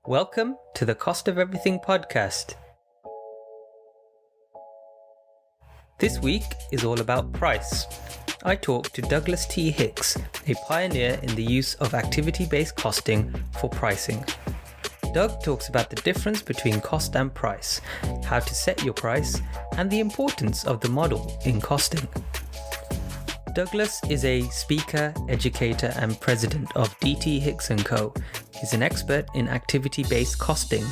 Welcome to the Cost of Everything podcast. This week is all about price. I talked to Douglas T. Hicks, a pioneer in the use of activity-based costing for pricing. Doug talks about the difference between cost and price, how to set your price, and the importance of the model in costing. Douglas is a speaker, educator, and president of D.T. Hicks Co. He's an expert in activity-based costing.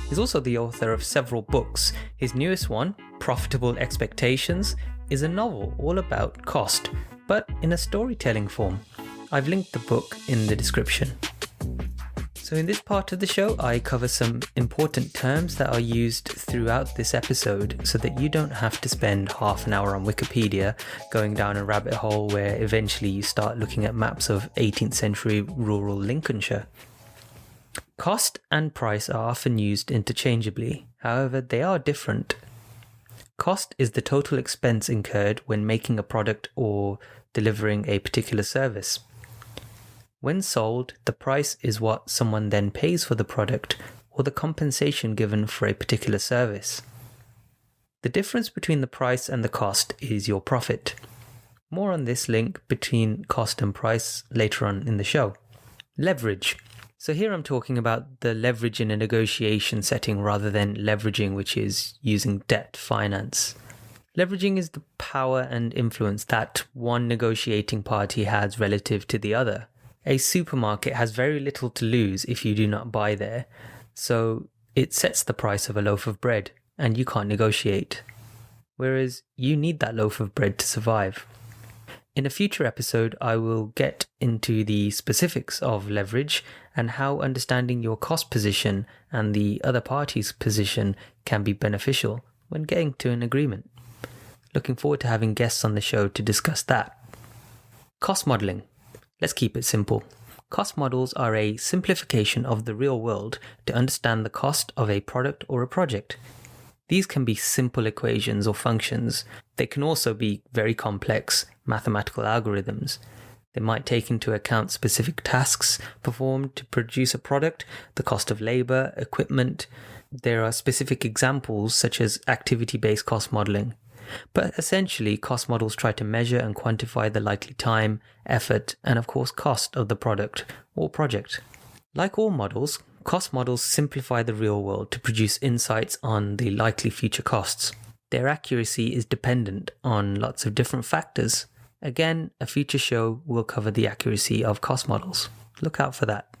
He's also the author of several books. His newest one, Profitable Expectations, is a novel all about cost, but in a storytelling form. I've linked the book in the description. So in this part of the show, I cover some important terms that are used throughout this episode so that you don't have to spend half an hour on Wikipedia going down a rabbit hole where eventually you start looking at maps of 18th century rural Lincolnshire. Cost and price are often used interchangeably, however they are different. Cost is the total expense incurred when making a product or delivering a particular service. When sold, the price is what someone then pays for the product or the compensation given for a particular service. The difference between the price and the cost is your profit. More on this link between cost and price later on in the show. Leverage. So here I'm talking about the leverage in a negotiation setting rather than leveraging, which is using debt finance. Leveraging is the power and influence that one negotiating party has relative to the other. A supermarket has very little to lose if you do not buy there, so it sets the price of a loaf of bread and you can't negotiate. Whereas you need that loaf of bread to survive. In a future episode, I will get into the specifics of leverage and how understanding your cost position and the other party's position can be beneficial when getting to an agreement. Looking forward to having guests on the show to discuss that. Cost modeling. Let's keep it simple. Cost models are a simplification of the real world to understand the cost of a product or a project. These can be simple equations or functions. They can also be very complex mathematical algorithms. They might take into account specific tasks performed to produce a product, the cost of labor, equipment. There are specific examples such as activity-based cost modeling. But essentially, cost models try to measure and quantify the likely time, effort, and of course cost of the product or project. Like all models, cost models simplify the real world to produce insights on the likely future costs. Their accuracy is dependent on lots of different factors. Again, a future show will cover the accuracy of cost models. Look out for that.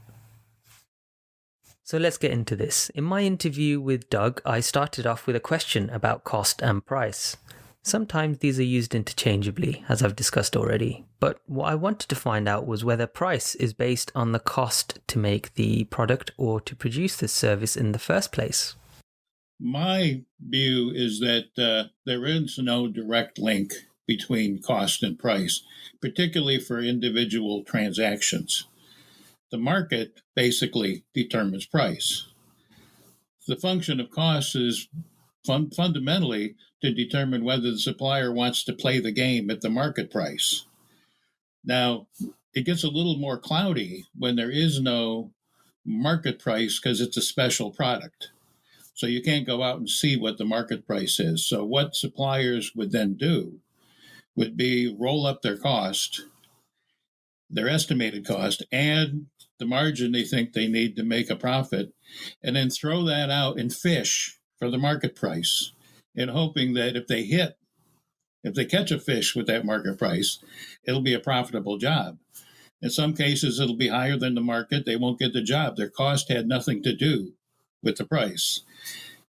So let's get into this. In my interview with Doug, I started off with a question about cost and price. Sometimes these are used interchangeably, as I've discussed already, but what I wanted to find out was whether price is based on the cost to make the product or to produce this service in the first place. My view is that there is no direct link between cost and price, particularly for individual transactions. The market basically determines price. The function of cost is fundamentally to determine whether the supplier wants to play the game at the market price. Now, it gets a little more cloudy when there is no market price because it's a special product. So you can't go out and see what the market price is. So what suppliers would then do would be roll up their cost, their estimated cost, add the margin they think they need to make a profit, and then throw that out and fish for the market price, and hoping that if they catch a fish with that market price, it'll be a profitable job. In some cases, it'll be higher than the market. They won't get the job. Their cost had nothing to do with the price.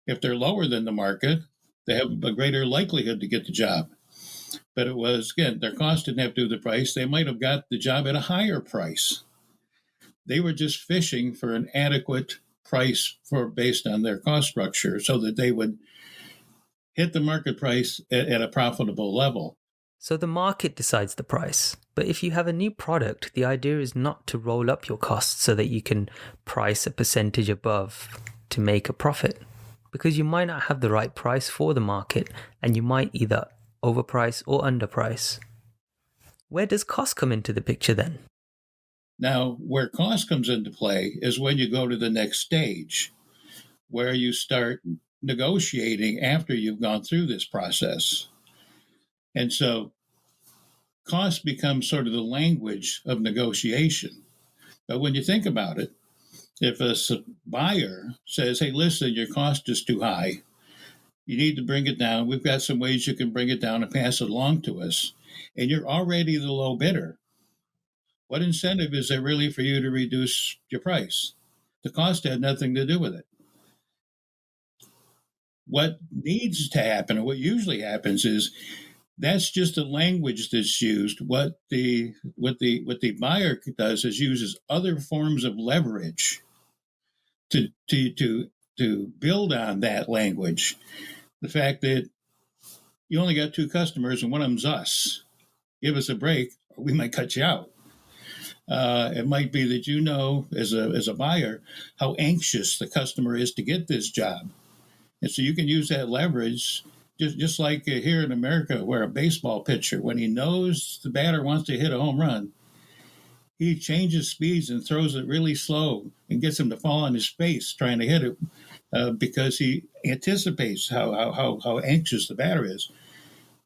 If they're lower than the market, they have a greater likelihood to get the job. But it was, again, their cost didn't have to do with the price. They might have got the job at a higher price. They were just fishing for an adequate price based on their cost structure so that they would hit the market price at a profitable level. So the market decides the price. But if you have a new product, the idea is not to roll up your costs so that you can price a percentage above to make a profit. Because you might not have the right price for the market and you might either overprice or underprice. Where does cost come into the picture then? Now, where cost comes into play is when you go to the next stage, where you start negotiating after you've gone through this process. And so cost becomes sort of the language of negotiation. But when you think about it, if a buyer says, hey, listen, your cost is too high, you need to bring it down. We've got some ways you can bring it down and pass it along to us. And you're already the low bidder. What incentive is there really for you to reduce your price? The cost had nothing to do with it. What needs to happen, or what usually happens, is that's just the language that's used. What the buyer does is uses other forms of leverage to build on that language. The fact that you only got two customers and one of them's us. Give us a break, or we might cut you out. It might be that you know, as a buyer, how anxious the customer is to get this job. And so you can use that leverage, just like here in America, where a baseball pitcher, when he knows the batter wants to hit a home run, he changes speeds and throws it really slow and gets him to fall on his face trying to hit it because he anticipates how anxious the batter is.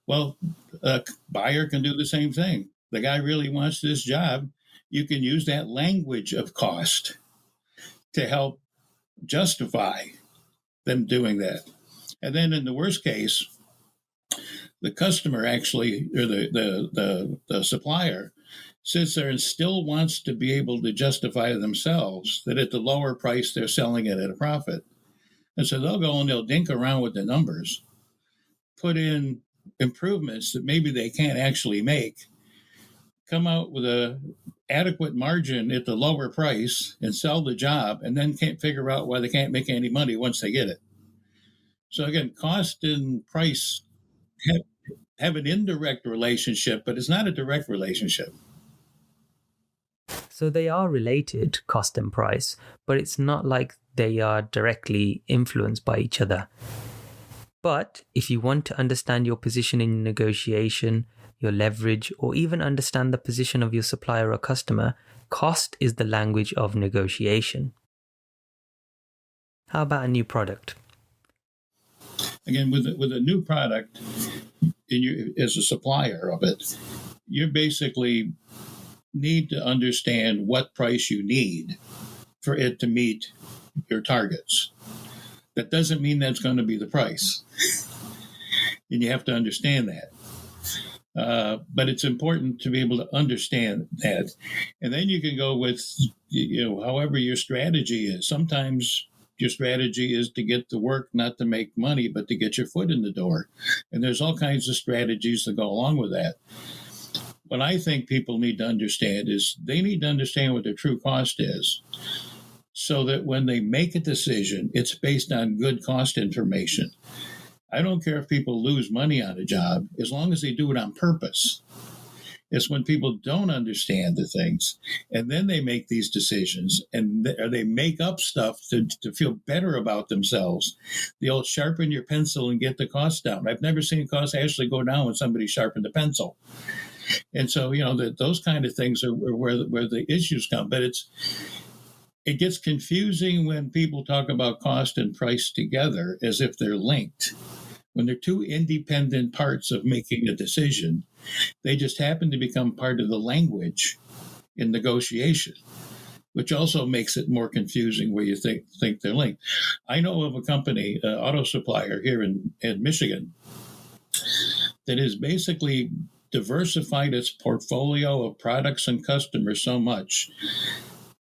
Well, a buyer can do the same thing. The guy really wants this job. You can use that language of cost to help justify them doing that. And then in the worst case, the customer actually, or the supplier, sits there and still wants to be able to justify to themselves that at the lower price they're selling it at a profit. And so they'll go and they'll dink around with the numbers, put in improvements that maybe they can't actually make, come out with a adequate margin at the lower price and sell the job, and then can't figure out why they can't make any money once they get it. So again, cost and price have an indirect relationship, but it's not a direct relationship. So they are related, cost and price, but it's not like they are directly influenced by each other. But if you want to understand your position in negotiation, your leverage, or even understand the position of your supplier or customer, cost is the language of negotiation. How about a new product? Again, with a new product, as a supplier of it, you basically need to understand what price you need for it to meet your targets. That doesn't mean that's going to be the price. And you have to understand that. But it's important to be able to understand that. And then you can go with, however your strategy is. Sometimes your strategy is to get to work, not to make money, but to get your foot in the door. And there's all kinds of strategies that go along with that. What I think people need to understand is they need to understand what their true cost is, so that when they make a decision, it's based on good cost information. I don't care if people lose money on a job, as long as they do it on purpose. It's when people don't understand the things, and then they make these decisions, and they make up stuff to feel better about themselves. The old sharpen your pencil and get the cost down. I've never seen costs actually go down when somebody sharpened a pencil. And so, those kind of things are where the issues come. But it gets confusing when people talk about cost and price together as if they're linked. When they're two independent parts of making a decision, they just happen to become part of the language in negotiation, which also makes it more confusing where you think they're linked. I know of a company, auto supplier here in Michigan, that has basically diversified its portfolio of products and customers so much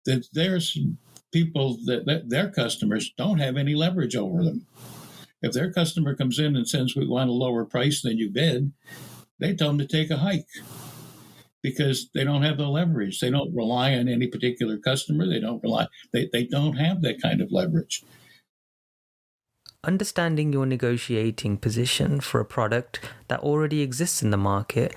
that there's people that their customers don't have any leverage over them. If their customer comes in and says, we want a lower price than you bid, they tell them to take a hike because they don't have the leverage. They don't rely on any particular customer. They don't have that kind of leverage. Understanding your negotiating position for a product that already exists in the market,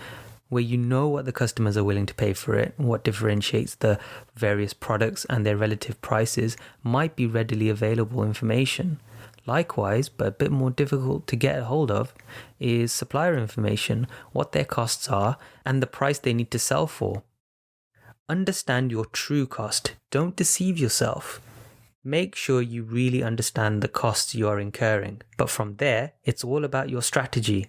where you know what the customers are willing to pay for it, what differentiates the various products and their relative prices, might be readily available information. Likewise, but a bit more difficult to get a hold of, is supplier information, what their costs are, and the price they need to sell for. Understand your true cost. Don't deceive yourself. Make sure you really understand the costs you are incurring. But from there, it's all about your strategy.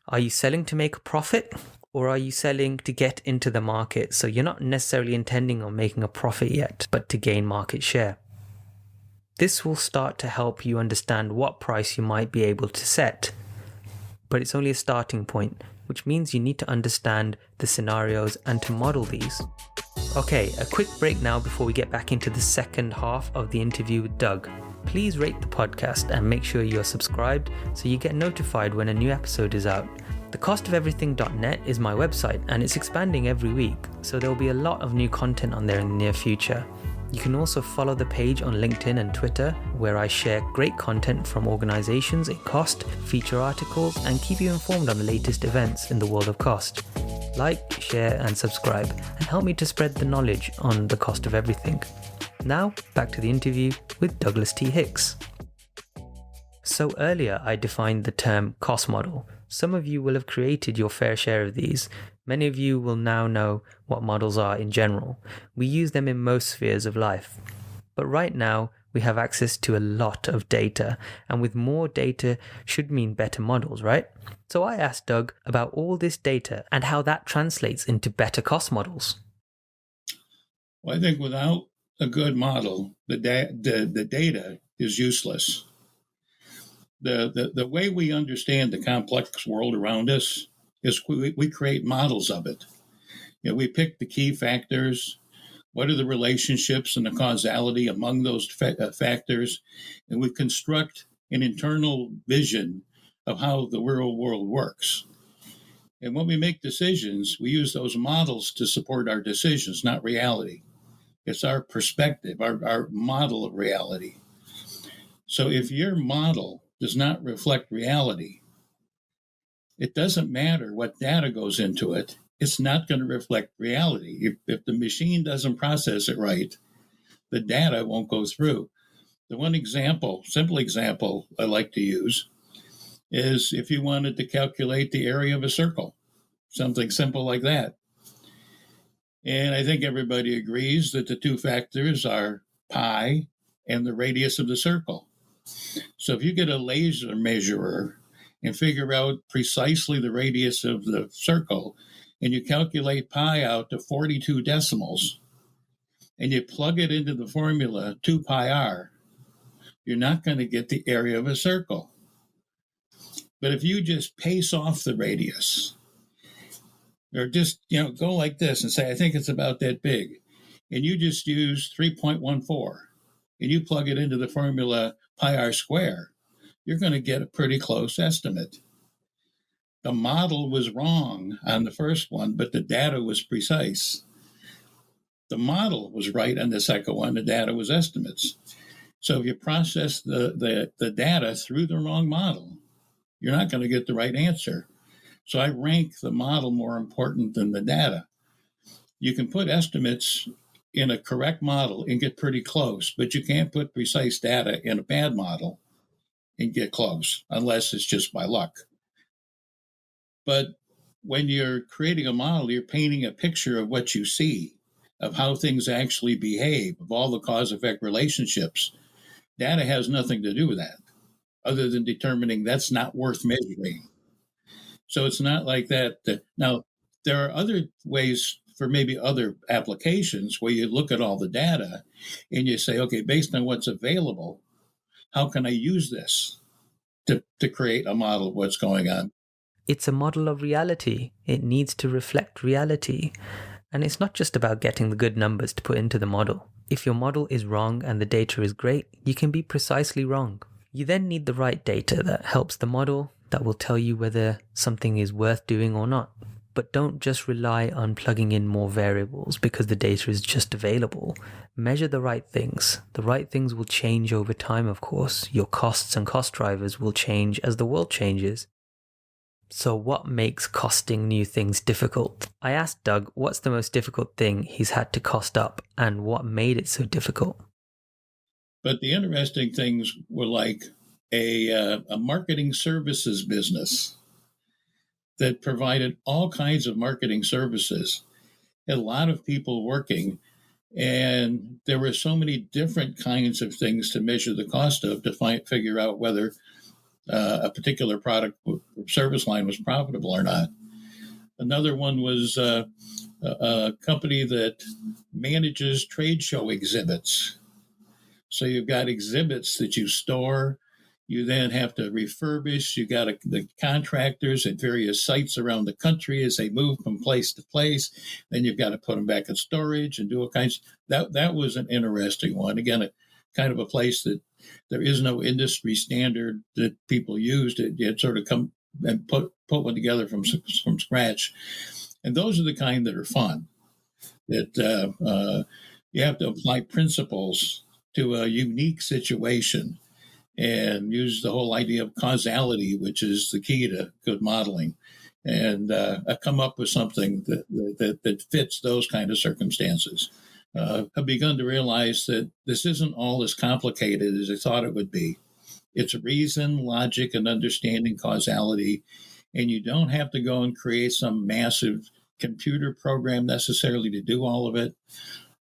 Are you selling to make a profit? Or are you selling to get into the market? So you're not necessarily intending on making a profit yet, but to gain market share. This will start to help you understand what price you might be able to set. But it's only a starting point, which means you need to understand the scenarios and to model these. Okay, a quick break now before we get back into the second half of the interview with Doug. Please rate the podcast and make sure you're subscribed so you get notified when a new episode is out. TheCostOfEverything.net is my website and it's expanding every week, so there'll be a lot of new content on there in the near future. You can also follow the page on LinkedIn and Twitter, where I share great content from organizations in cost, feature articles, and keep you informed on the latest events in the world of cost. Like, share, and subscribe, and help me to spread the knowledge on the cost of everything. Now, back to the interview with Douglas T. Hicks. So earlier I defined the term cost model. Some of you will have created your fair share of these. Many of you will now know what models are in general. We use them in most spheres of life. But right now, we have access to a lot of data, and with more data should mean better models, right? So I asked Doug about all this data and how that translates into better cost models. Well, I think without a good model, the data is useless. The way we understand the complex world around us is we create models of it. We pick the key factors. What are the relationships and the causality among those factors? And we construct an internal vision of how the real world works. And when we make decisions, we use those models to support our decisions, not reality. It's our perspective, our model of reality. So if your model does not reflect reality, it doesn't matter what data goes into it. It's not going to reflect reality. If the machine doesn't process it right, the data won't go through. The one example, simple example I like to use is if you wanted to calculate the area of a circle, something simple like that. And I think everybody agrees that the two factors are pi and the radius of the circle. So if you get a laser measurer and figure out precisely the radius of the circle, and you calculate pi out to 42 decimals, and you plug it into the formula 2 pi r, you're not going to get the area of a circle. But if you just pace off the radius, or just go like this and say, I think it's about that big, and you just use 3.14, and you plug it into the formula pi r square, you're going to get a pretty close estimate. The model was wrong on the first one, but the data was precise. The model was right on the second one, the data was estimates. So if you process the data through the wrong model, you're not going to get the right answer. So I rank the model more important than the data. You can put estimates in a correct model and get pretty close, but you can't put precise data in a bad model and get close, unless it's just by luck. But when you're creating a model, you're painting a picture of what you see, of how things actually behave, of all the cause-effect relationships. Data has nothing to do with that, other than determining that's not worth measuring. So it's not like that. Now, there are other ways for maybe other applications where you look at all the data and you say, okay, based on what's available, how can I use this to create a model of what's going on? It's a model of reality. It needs to reflect reality. And it's not just about getting the good numbers to put into the model. If your model is wrong and the data is great, you can be precisely wrong. You then need the right data that helps the model, that will tell you whether something is worth doing or not. But don't just rely on plugging in more variables because the data is just available. Measure the right things. The right things will change over time, of course. Your costs and cost drivers will change as the world changes. So what makes costing new things difficult? I asked Doug what's the most difficult thing he's had to cost up and what made it so difficult. But the interesting things were like a marketing services business that provided all kinds of marketing services. had a lot of people working, and there were so many different kinds of things to measure the cost of to figure out whether a particular product or service line was profitable or not. Another one was a company that manages trade show exhibits. So you've got exhibits that you store. You then have to refurbish. You got the contractors at various sites around the country as they move from place to place. Then you've got to put them back in storage and do all kinds. That was an interesting one. Again, kind of a place that there is no industry standard that people used. You had sort of come and put one together from scratch. And those are the kind that are fun. That you have to apply principles to a unique situation and use the whole idea of causality, which is the key to good modeling, and come up with something that fits those kind of circumstances. I've begun to realize that this isn't all as complicated as I thought it would be. It's reason, logic, and understanding causality, and you don't have to go and create some massive computer program necessarily to do all of it.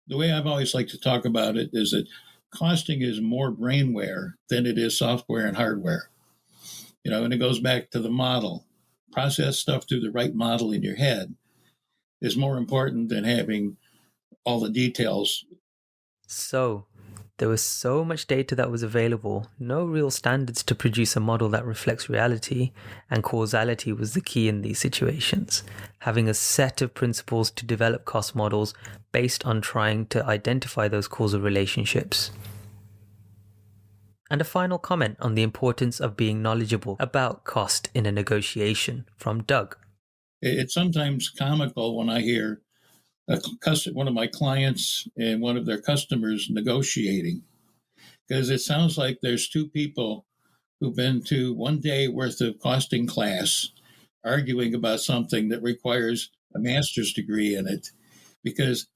The way I've always liked to talk about it is that costing is more brainware than it is software and hardware. And it goes back to the model. Process stuff through the right model in your head is more important than having all the details. So, there was so much data that was available, no real standards to produce a model that reflects reality, and causality was the key in these situations. Having a set of principles to develop cost models based on trying to identify those causal relationships. And a final comment on the importance of being knowledgeable about cost in a negotiation from Doug. It's sometimes comical when I hear one of my clients and one of their customers negotiating, because it sounds like there's two people who've been to 1 day worth of costing class arguing about something that requires a master's degree in it, because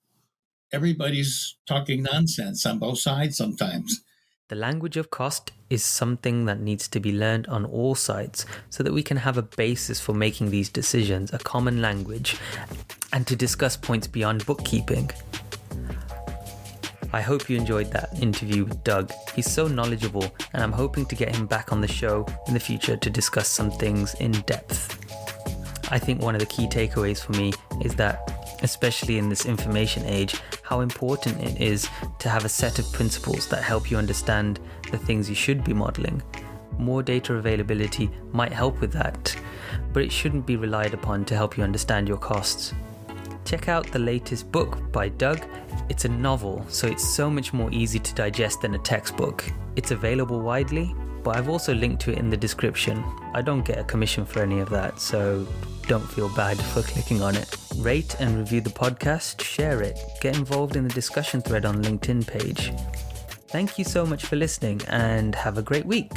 everybody's talking nonsense on both sides sometimes. The language of cost is something that needs to be learned on all sides so that we can have a basis for making these decisions, a common language, and to discuss points beyond bookkeeping. I hope you enjoyed that interview with Doug. He's so knowledgeable, and I'm hoping to get him back on the show in the future to discuss some things in depth. I think one of the key takeaways for me is that, especially in this information age, how important it is to have a set of principles that help you understand the things you should be modeling. More data availability might help with that, but it shouldn't be relied upon to help you understand your costs. Check out the latest book by Doug. It's a novel, so it's so much more easy to digest than a textbook. It's available widely, but I've also linked to it in the description. I don't get a commission for any of that, so don't feel bad for clicking on it. Rate and review the podcast, share it, get involved in the discussion thread on LinkedIn page. Thank you so much for listening, and have a great week.